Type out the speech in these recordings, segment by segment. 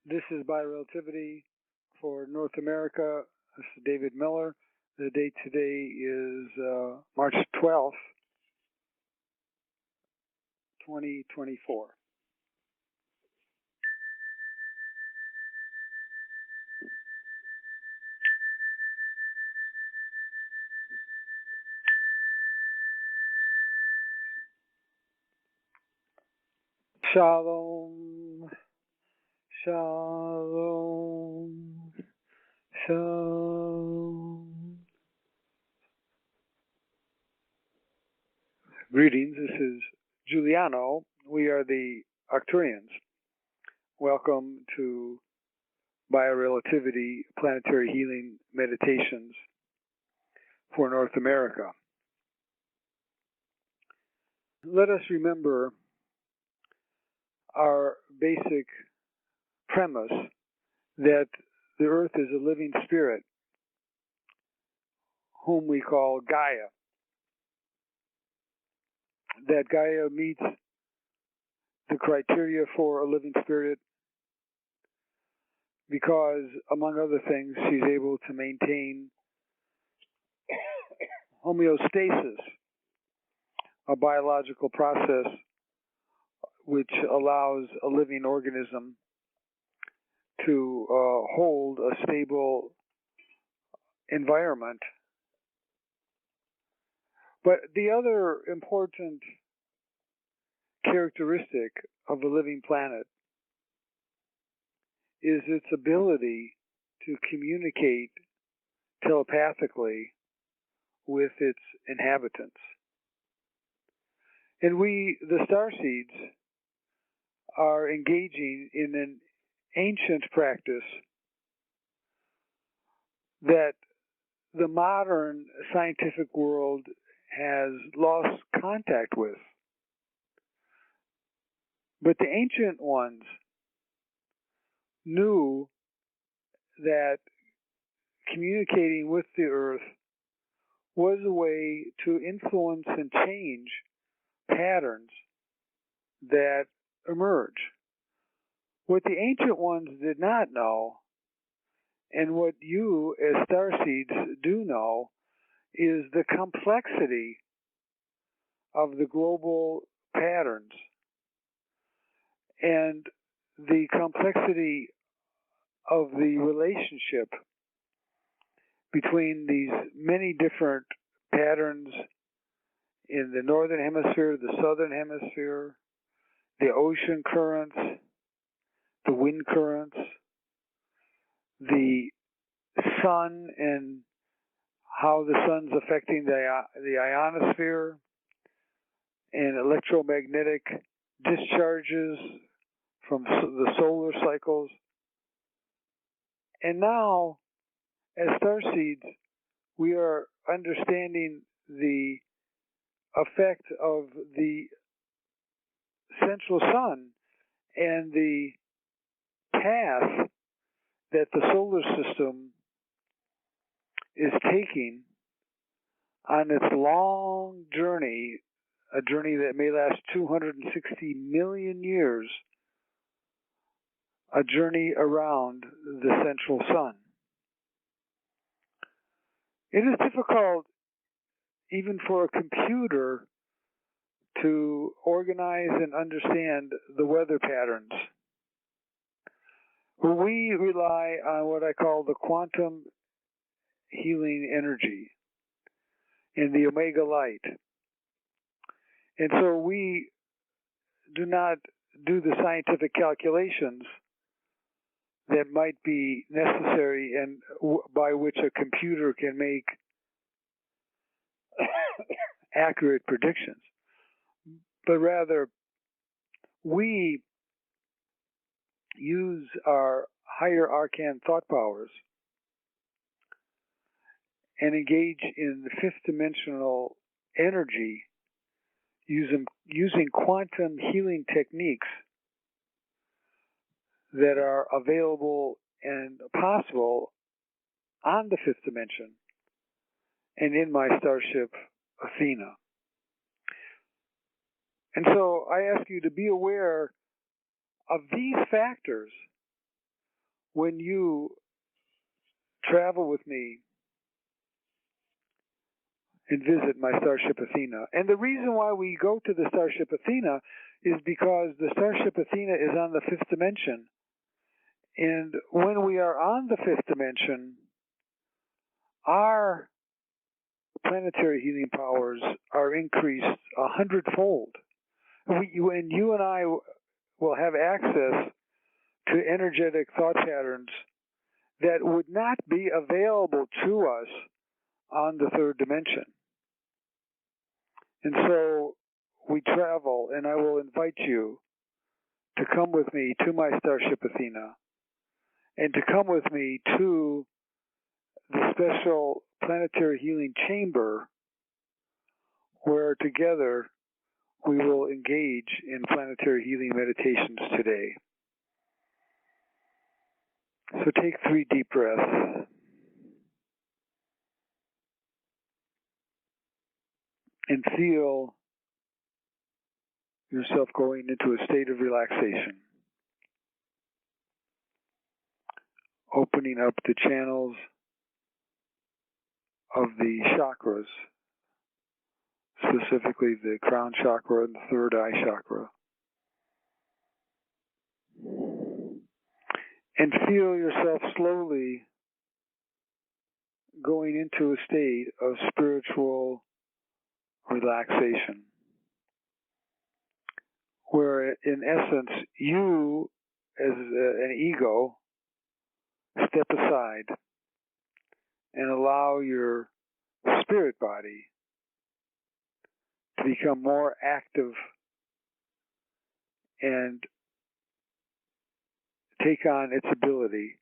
This is Biorelativity for North America. This is David Miller. The date today is March 12th, 2024. Shalom, shalom, shalom. Greetings, this is Giuliano. We are the Arcturians. Welcome to Biorelativity Planetary Healing Meditations for North America. Let us remember our basic premise that the earth is a living spirit whom we call Gaia. That Gaia meets the criteria for a living spirit because, among other things, she's able to maintain homeostasis, a biological process which allows a living organism to hold a stable environment. But the other important characteristic of a living planet is its ability to communicate telepathically with its inhabitants. And we, the starseeds, are engaging in an ancient practice that the modern scientific world has lost contact with. But the ancient ones knew that communicating with the earth was a way to influence and change patterns that emerge. What the ancient ones did not know, and what you as starseeds do know, is the complexity of the global patterns and the complexity of the relationship between these many different patterns in the northern hemisphere, the southern hemisphere, the ocean currents, the wind currents, the sun and how the sun's affecting the ionosphere, and electromagnetic discharges from the solar cycles. And now, as starseeds, we are understanding the effect of the central sun and the path that the solar system is taking on its long journey, a journey that may last 260 million years, a journey around the central sun. It is difficult even for a computer to organize and understand the weather patterns. We rely on what I call the quantum healing energy and the omega light. And so we do not do the scientific calculations that might be necessary and by which a computer can make accurate predictions. But rather, we use our higher arcane thought powers and engage in the fifth dimensional energy using quantum healing techniques that are available and possible on the fifth dimension and in my starship Athena. And so I ask you to be aware of these factors when you travel with me and visit my starship Athena. And the reason why we go to the starship Athena is because the starship Athena is on the fifth dimension. And when we are on the fifth dimension, our planetary healing powers are increased 100-fold. And you and I will have access to energetic thought patterns that would not be available to us on the third dimension. And so we travel, and I will invite you to come with me to my starship Athena, and to come with me to the special planetary healing chamber, where together we will engage in planetary healing meditations today. So take 3 deep breaths and feel yourself going into a state of relaxation, opening up the channels of the chakras, specifically the crown chakra and the third eye chakra. And feel yourself slowly going into a state of spiritual relaxation, where in essence you, as an ego, step aside and allow your spirit body to become more active and take on its ability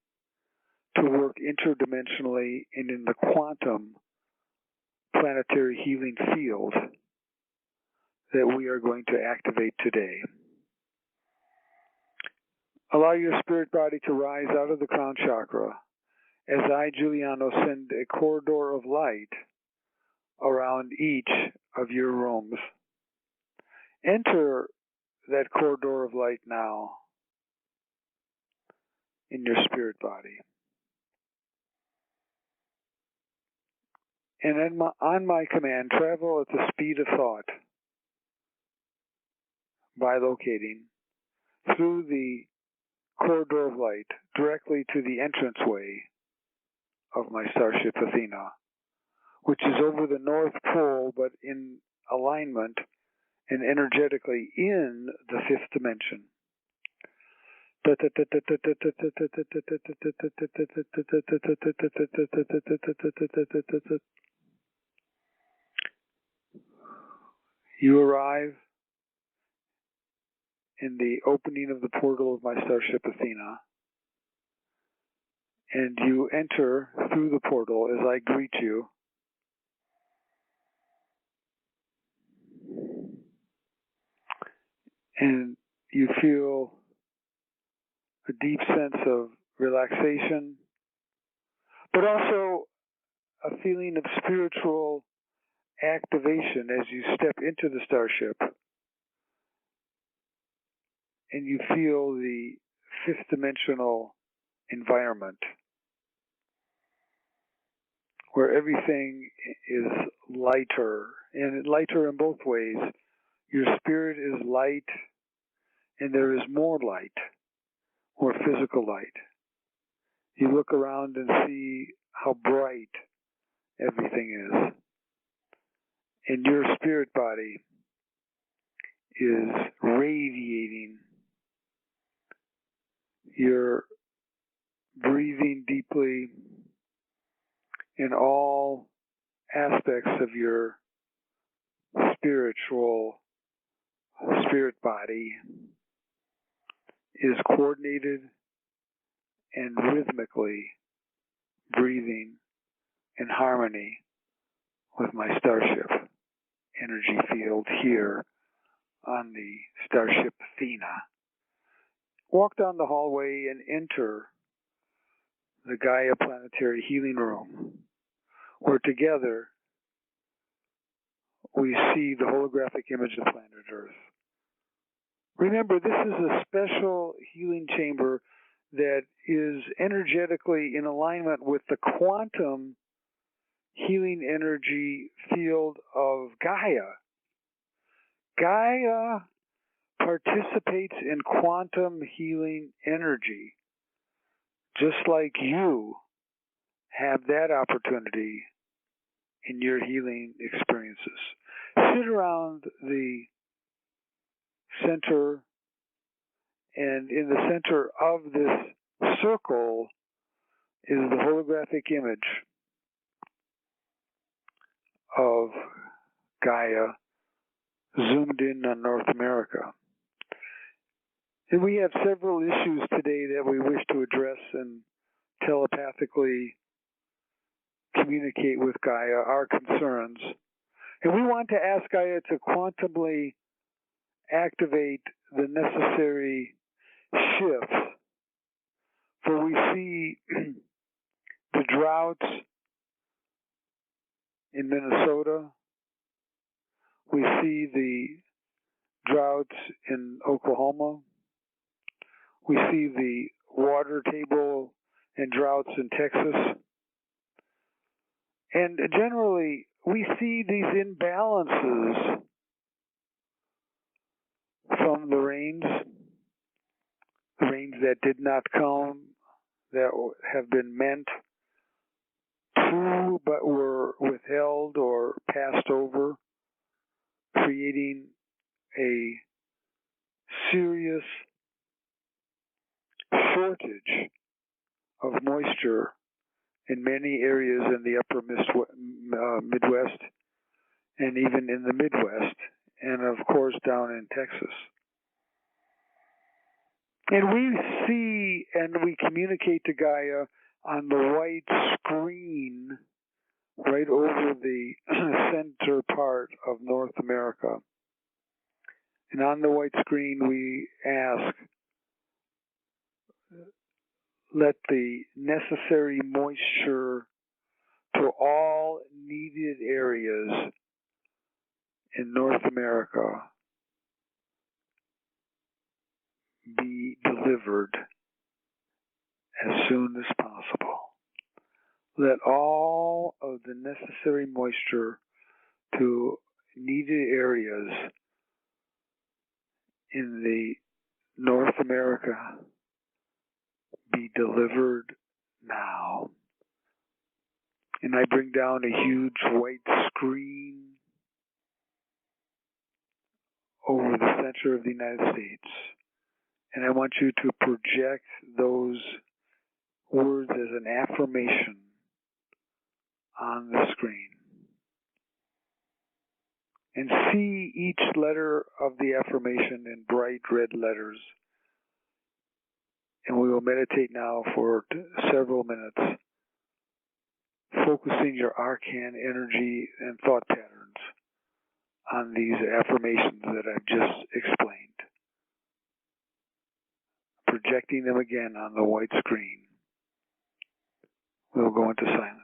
to work interdimensionally and in the quantum planetary healing field that we are going to activate today. Allow your spirit body to rise out of the crown chakra as I, Giuliano, send a corridor of light around each of your rooms. Enter that corridor of light now in your spirit body. And on my command, travel at the speed of thought, bilocating through the corridor of light directly to the entranceway of my starship Athena, which is over the North Pole, but in alignment and energetically in the fifth dimension. You arrive in the opening of the portal of my starship Athena, and you enter through the portal as I greet you. And you feel a deep sense of relaxation, but also a feeling of spiritual activation as you step into the starship and you feel the fifth dimensional environment where everything is lighter, and lighter in both ways. Your spirit is light, and there is more light, more physical light. You look around and see how bright everything is. And your spirit body is radiating. You're breathing deeply, in all aspects of your spirit body is coordinated and rhythmically breathing in harmony with my starship energy field here on the starship Athena. Walk down the hallway and enter the Gaia Planetary Healing Room, where together we see the holographic image of planet Earth. Remember, this is a special healing chamber that is energetically in alignment with the quantum healing energy field of Gaia. Gaia participates in quantum healing energy, just like you have that opportunity in your healing experiences. Sit around the center, and in the center of this circle is the holographic image of Gaia zoomed in on North America. And we have several issues today that we wish to address and telepathically communicate with Gaia, our concerns. And we want to ask Gaia to quantumly activate the necessary shifts. For we see the droughts in Minnesota. We see the droughts in Oklahoma. We see the water table and droughts in Texas. And generally, we see these imbalances from the rains that did not come, that have been meant to but were withheld or passed over, creating a serious shortage of moisture in many areas in the upper Midwest and even in the Midwest, and of course down in Texas. And we see and we communicate to Gaia on the white screen right over the center part of North America. And on the white screen we ask, let the necessary moisture to all needed areas in North America be delivered as soon as possible. Let all of the necessary moisture to needed areas in the North America be delivered now. And I bring down a huge white screen over the center of the United States. And I want you to project those words as an affirmation on the screen. And see each letter of the affirmation in bright red letters. And we will meditate now for several minutes, focusing your arcane energy and thought patterns on these affirmations that I've just explained. Projecting them again on the white screen. We'll go into silence.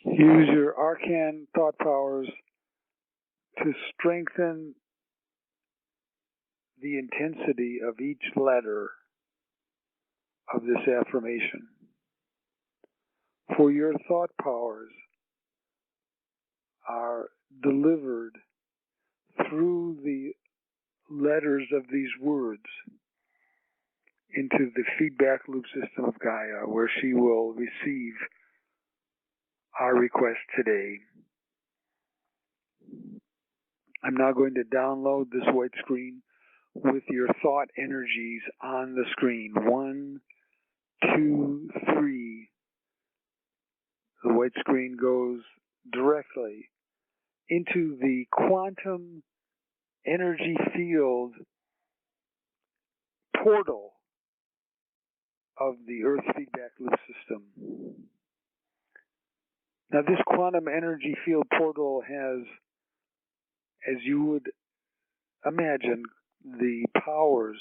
Use your arcane thought powers to strengthen the intensity of each letter of this affirmation. For your thought powers are delivered through the letters of these words into the feedback loop system of Gaia, where she will receive our request today. I'm now going to download this white screen with your thought energies on the screen. 1, 2, 3. The white screen goes directly into the quantum energy field portal of the Earth feedback loop system. Now, this quantum energy field portal has, as you would imagine, the powers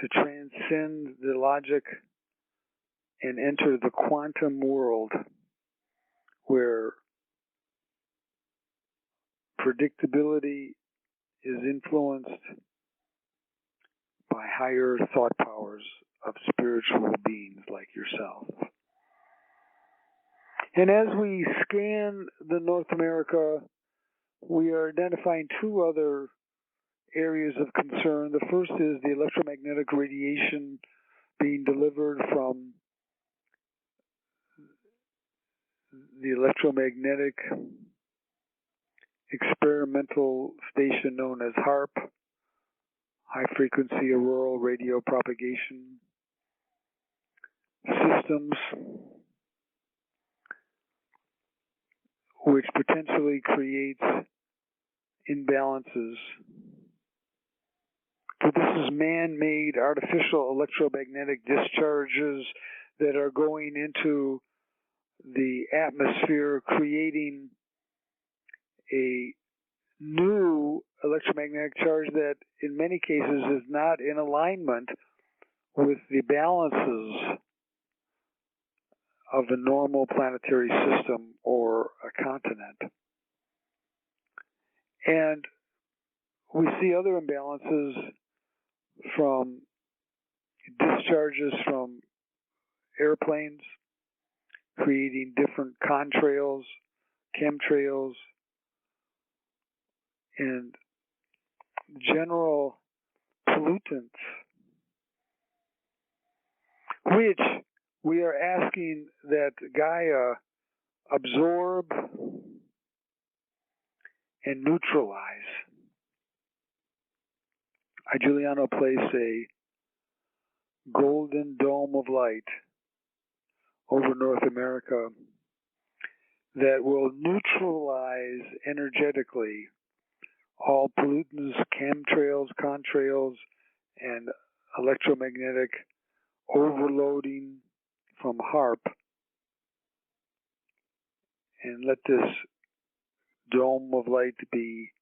to transcend the logic and enter the quantum world where predictability is influenced by higher thought powers of spiritual beings like yourself. And as we scan the North America, we are identifying two other areas of concern. The first is the electromagnetic radiation being delivered from the electromagnetic experimental station known as HAARP, High Frequency Auroral Radio Propagation Systems, which potentially creates imbalances. So this is man-made artificial electromagnetic discharges that are going into the atmosphere, creating a new electromagnetic charge that in many cases is not in alignment with the balances of a normal planetary system or a continent. And we see other imbalances from discharges from airplanes, creating different contrails, chemtrails, and general pollutants, which we are asking that Gaia absorb and neutralize. I, Giuliano, place a golden dome of light over North America that will neutralize energetically all pollutants, chemtrails, contrails, and electromagnetic overloading from HAARP, and let this dome of light be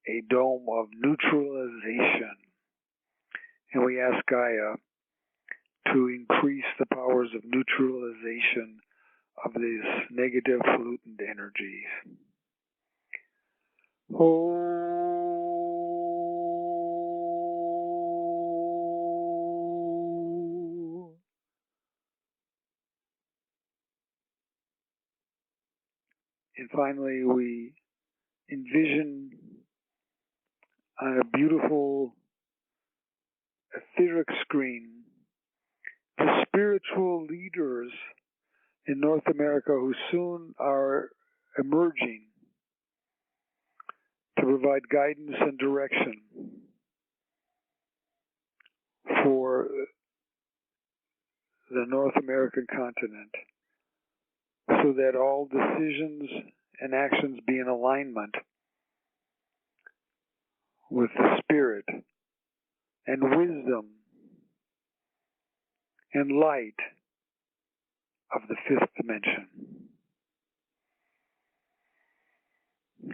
a dome of neutralization. And we ask Gaia to increase the powers of neutralization of these negative pollutant energies. Oh. And finally, we envision on a beautiful etheric screen the spiritual leaders in North America who soon are emerging to provide guidance and direction for the North American continent, so that all decisions and actions be in alignment with the spirit and wisdom and light of the fifth dimension.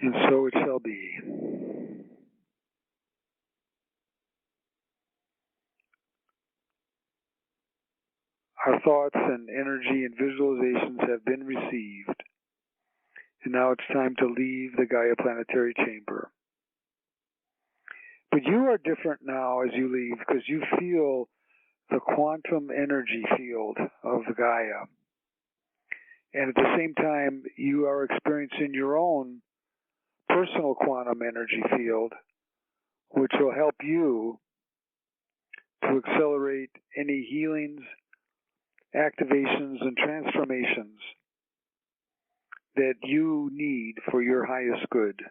And so it shall be. our thoughts and energy and visualizations have been received. And now it's time to leave the Gaia planetary chamber. But you are different now as you leave because you feel the quantum energy field of the Gaia. And at the same time, you are experiencing your own personal quantum energy field, which will help you to accelerate any healings, activations, and transformations that you need for your highest good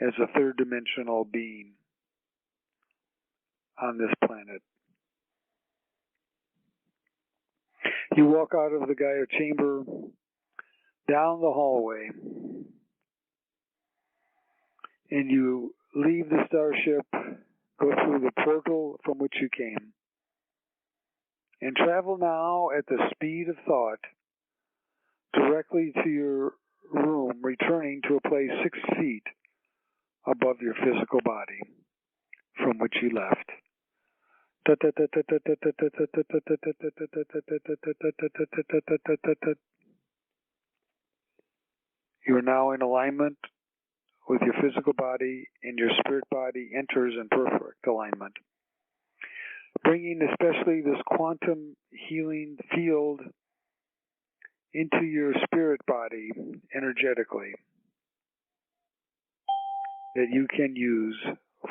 as a third dimensional being on this planet. You walk out of the Gaia chamber, down the hallway, and you leave the starship, go through the portal from which you came, and travel now at the speed of thought directly to your room, returning to a place 6 feet above your physical body from which you left. You are now in alignment with your physical body, and your spirit body enters in perfect alignment, bringing especially this quantum healing field into your spirit body energetically that you can use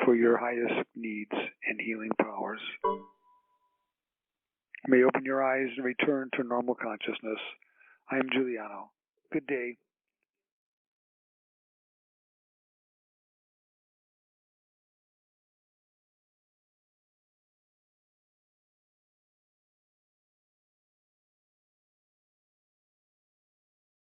for your highest needs and healing powers. You may open your eyes and return to normal consciousness. I am Giuliano. Good day.